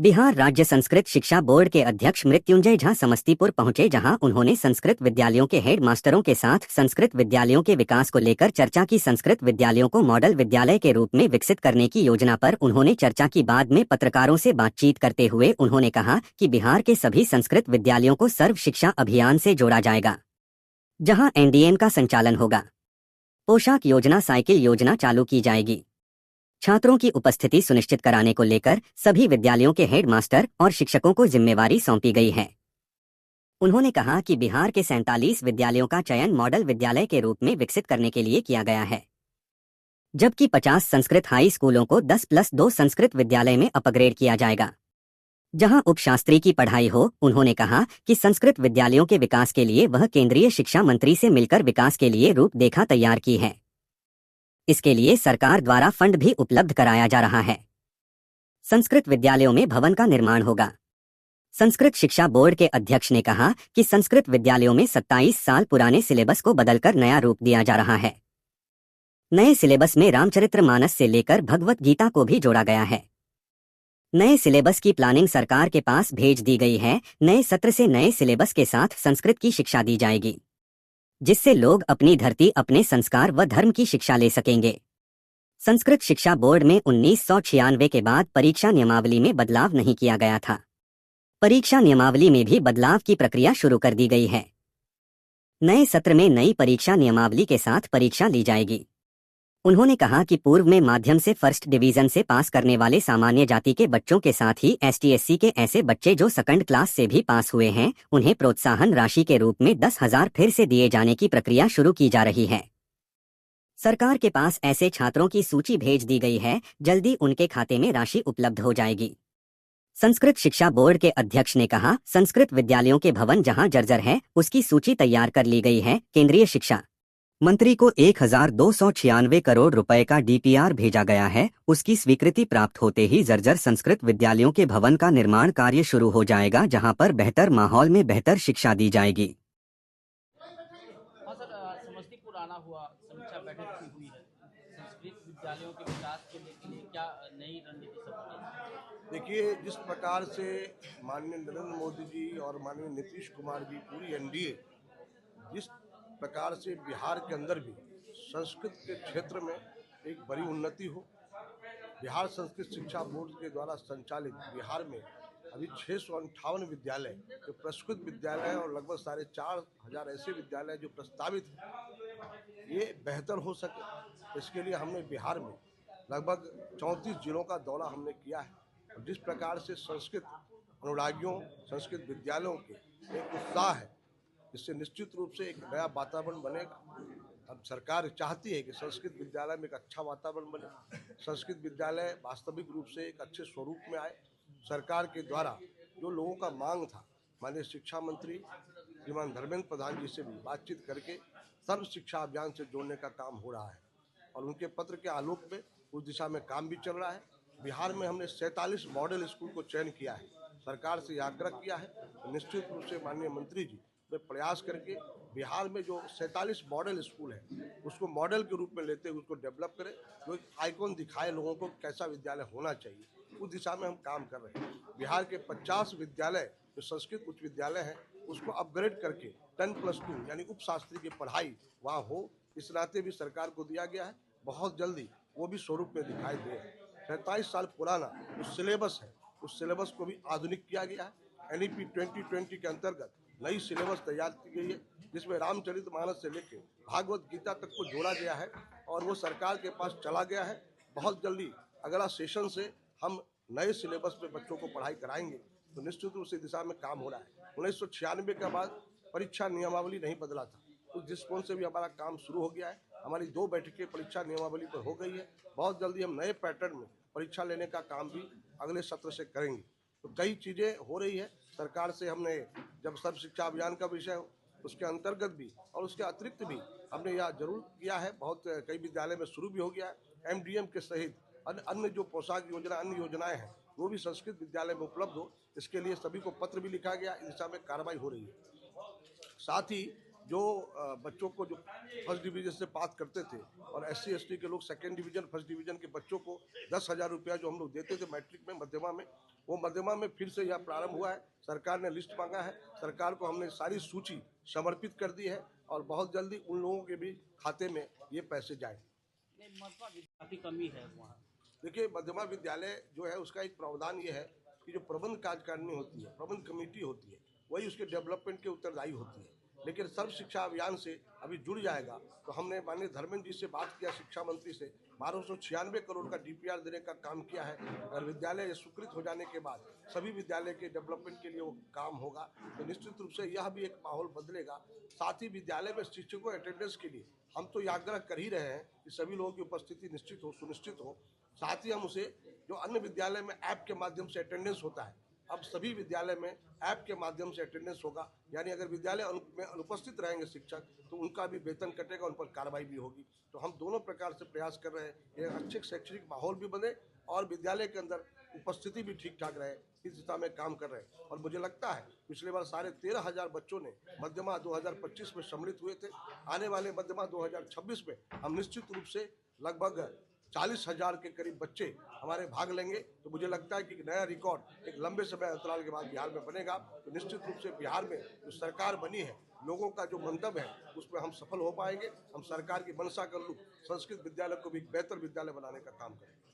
बिहार राज्य संस्कृत शिक्षा बोर्ड के अध्यक्ष मृत्युंजय झा समस्तीपुर पहुंचे, जहां उन्होंने संस्कृत विद्यालयों के हेड मास्टरों के साथ संस्कृत विद्यालयों के विकास को लेकर चर्चा की। संस्कृत विद्यालयों को मॉडल विद्यालय के रूप में विकसित करने की योजना पर उन्होंने चर्चा की। बाद में पत्रकारों से बातचीत करते हुए उन्होंने कहा कि बिहार के सभी संस्कृत विद्यालयों को सर्व शिक्षा अभियान से जोड़ा जाएगा, जहाँ एनडीएम का संचालन होगा। पोशाक योजना, साइकिल योजना चालू की जाएगी। छात्रों की उपस्थिति सुनिश्चित कराने को लेकर सभी विद्यालयों के हेड मास्टर और शिक्षकों को जिम्मेवारी सौंपी गई है। उन्होंने कहा कि बिहार के 47 विद्यालयों का चयन मॉडल विद्यालय के रूप में विकसित करने के लिए किया गया है, जबकि 50 संस्कृत हाई स्कूलों को 10+2 संस्कृत विद्यालय में अपग्रेड किया जाएगा, जहां उपशास्त्री की पढ़ाई हो। उन्होंने कहा कि संस्कृत विद्यालयों के विकास के लिए वह केंद्रीय शिक्षा मंत्री से मिलकर विकास के लिए रूपरेखा तैयार की है। इसके लिए सरकार द्वारा फंड भी उपलब्ध कराया जा रहा है। संस्कृत विद्यालयों में भवन का निर्माण होगा। संस्कृत शिक्षा बोर्ड के अध्यक्ष ने कहा कि संस्कृत विद्यालयों में 27 साल पुराने सिलेबस को बदलकर नया रूप दिया जा रहा है। नए सिलेबस में रामचरितमानस से लेकर भगवत गीता को भी जोड़ा गया है। नए सिलेबस की प्लानिंग सरकार के पास भेज दी गई है। नए सत्र से नए सिलेबस के साथ संस्कृत की शिक्षा दी जाएगी, जिससे लोग अपनी धरती, अपने संस्कार व धर्म की शिक्षा ले सकेंगे। संस्कृत शिक्षा बोर्ड में 1996 के बाद परीक्षा नियमावली में बदलाव नहीं किया गया था। परीक्षा नियमावली में भी बदलाव की प्रक्रिया शुरू कर दी गई है। नए सत्र में नई परीक्षा नियमावली के साथ परीक्षा ली जाएगी। उन्होंने कहा कि पूर्व में माध्यम से फर्स्ट डिवीजन से पास करने वाले सामान्य जाति के बच्चों के साथ ही ST/SC के ऐसे बच्चे जो सेकंड क्लास से भी पास हुए हैं, उन्हें प्रोत्साहन राशि के रूप में 10,000 फिर से दिए जाने की प्रक्रिया शुरू की जा रही है। सरकार के पास ऐसे छात्रों की सूची भेज दी गई है। जल्दी उनके खाते में राशि उपलब्ध हो जाएगी। संस्कृत शिक्षा बोर्ड के अध्यक्ष ने कहा, संस्कृत विद्यालयों के भवन जहां जर्जर है, उसकी सूची तैयार कर ली गई है। केंद्रीय शिक्षा मंत्री को 1,296 करोड़ रुपए का DPR भेजा गया है। उसकी स्वीकृति प्राप्त होते ही जर्जर संस्कृत विद्यालयों के भवन का निर्माण कार्य शुरू हो जाएगा, जहां पर बेहतर माहौल में बेहतर शिक्षा दी जाएगी। हाँ सर, समस्तीपुर आना हुआ, समीक्षा बैठक की हुई है। संस्कृत विद्यालयों के विकास के लिए क्या नई रणनीति सब? देखिए, जिस प्रकार से माननीय नरेंद्र मोदी जी और माननीय नीतीश कुमार जी, पूरी एनडीए जिस प्रकार से बिहार के अंदर भी संस्कृत के क्षेत्र में एक बड़ी उन्नति हो। बिहार संस्कृत शिक्षा बोर्ड के द्वारा संचालित बिहार में अभी 658 विद्यालय जो पुरस्कृत विद्यालय हैं और लगभग 4,500 ऐसे विद्यालय जो प्रस्तावित हैं, ये बेहतर हो सके, इसके लिए हमने बिहार में लगभग 34 जिलों का दौरा हमने किया है। और जिस प्रकार से संस्कृत अनुरागियों, संस्कृत विद्यालयों के एक उत्साह है, इससे निश्चित रूप से एक नया वातावरण बनेगा। अब सरकार चाहती है कि संस्कृत विद्यालय में एक अच्छा वातावरण बने, संस्कृत विद्यालय वास्तविक रूप से एक अच्छे स्वरूप में आए। सरकार के द्वारा जो लोगों का मांग था, माननीय शिक्षा मंत्री श्रीमान धर्मेंद्र प्रधान जी से भी बातचीत करके सर्व शिक्षा अभियान से जोड़ने का काम हो रहा है और उनके पत्र के आलोक में उस दिशा में काम भी चल रहा है। बिहार में हमने 47 मॉडल स्कूल को चयन किया है। सरकार से आग्रह किया है तो निश्चित रूप से माननीय मंत्री जी में प्रयास करके बिहार में जो 47 मॉडल स्कूल है उसको मॉडल के रूप में लेते हुए उसको डेवलप करें, जो आइकॉन दिखाए लोगों को कैसा विद्यालय होना चाहिए। उस दिशा में हम काम कर रहे हैं। बिहार के 50 विद्यालय जो संस्कृत उच्च विद्यालय हैं उसको अपग्रेड करके 10+2 यानी उपशास्त्री की पढ़ाई वहाँ हो, इस नाते भी सरकार को दिया गया है। बहुत जल्दी वो भी स्वरूप में दिखाई दे। 47 साल पुराना जो सिलेबस है उस सिलेबस को भी आधुनिक किया गया है। NEP 2020 के अंतर्गत नई सिलेबस तैयार की गई है, जिसमें रामचरितमानस से लेकर भागवत गीता तक को जोड़ा गया है और वो सरकार के पास चला गया है। बहुत जल्दी अगला सेशन से हम नए सिलेबस में बच्चों को पढ़ाई कराएंगे, तो निश्चित रूप से दिशा में काम हो रहा है। 1996 के बाद परीक्षा नियमावली नहीं बदला था, उस दृष्टिकोण से भी हमारा काम शुरू हो गया है। हमारी 2 बैठकें परीक्षा नियमावली पर हो गई है। बहुत जल्दी हम नए पैटर्न में परीक्षा लेने का काम भी अगले सत्र से करेंगे। तो कई चीज़ें हो रही है सरकार से। हमने जब सर्व शिक्षा अभियान का विषय हो उसके अंतर्गत भी और उसके अतिरिक्त भी हमने यह जरूर किया है। बहुत कई विद्यालय में शुरू भी हो गया है। MDM के सहित अन्य जो पोशाक योजना, अन्य योजनाएं हैं, वो भी संस्कृत विद्यालय में उपलब्ध हो, इसके लिए सभी को पत्र भी लिखा गया। इस दिशा में कार्रवाई हो रही है। साथ ही जो बच्चों को जो फर्स्ट डिवीजन से पास करते थे और SC ST के लोग सेकेंड डिवीजन फर्स्ट डिवीजन के बच्चों को 10,000 रुपया जो हम लोग देते थे मैट्रिक में मध्यमा में, वो मध्यमा में फिर से यह प्रारंभ हुआ है। सरकार ने लिस्ट मांगा है, सरकार को हमने सारी सूची समर्पित कर दी है और बहुत जल्दी उन लोगों के भी खाते में ये पैसे जाए। मध्यमा काफी कमी है वहाँ। देखिए, मध्यमा विद्यालय जो है उसका एक प्रावधान ये है कि जो प्रबंध कार्यकारिणी होती है, प्रबंध कमेटी होती है, वही उसके डेवलपमेंट के उत्तरदायी होती है। लेकिन सर्व शिक्षा अभियान से अभी जुड़ जाएगा तो हमने माननीय धर्मेंद्र जी से बात किया, शिक्षा मंत्री से 1296 करोड़ का DPR देने का काम किया है। अगर विद्यालय स्वीकृत हो जाने के बाद सभी विद्यालय के डेवलपमेंट के लिए वो काम होगा तो निश्चित रूप से यह भी एक माहौल बदलेगा। साथ ही विद्यालय में शिक्षकों अटेंडेंस के लिए हम तो ये आग्रह कर ही रहे हैं कि सभी लोगों की उपस्थिति निश्चित हो, सुनिश्चित हो। साथ ही हम उसे जो अन्य विद्यालय में ऐप के माध्यम से अटेंडेंस होता है, अब सभी विद्यालय में ऐप के माध्यम से अटेंडेंस होगा, यानी अगर विद्यालय में अनुपस्थित रहेंगे शिक्षक तो उनका भी वेतन कटेगा, उन पर कार्रवाई भी होगी। तो हम दोनों प्रकार से प्रयास कर रहे हैं कि अच्छे शैक्षणिक माहौल भी बने और विद्यालय के अंदर उपस्थिति भी ठीक ठाक रहे, इस दिशा में काम कर रहे हैं। और मुझे लगता है पिछले बार 13,500 बच्चों ने मध्यमा 2025 में सम्मिलित हुए थे। आने वाले मध्यमा 2026 में हम निश्चित रूप से लगभग 40,000 के करीब बच्चे हमारे भाग लेंगे। तो मुझे लगता है कि एक नया रिकॉर्ड एक लंबे समय अंतराल के बाद बिहार में बनेगा। तो निश्चित रूप से बिहार में जो सरकार बनी है, लोगों का जो मंतव्य है उसमें हम सफल हो पाएंगे। हम सरकार की मंशा के अनुरूप संस्कृत विद्यालय को भी एक बेहतर विद्यालय बनाने का काम करेंगे।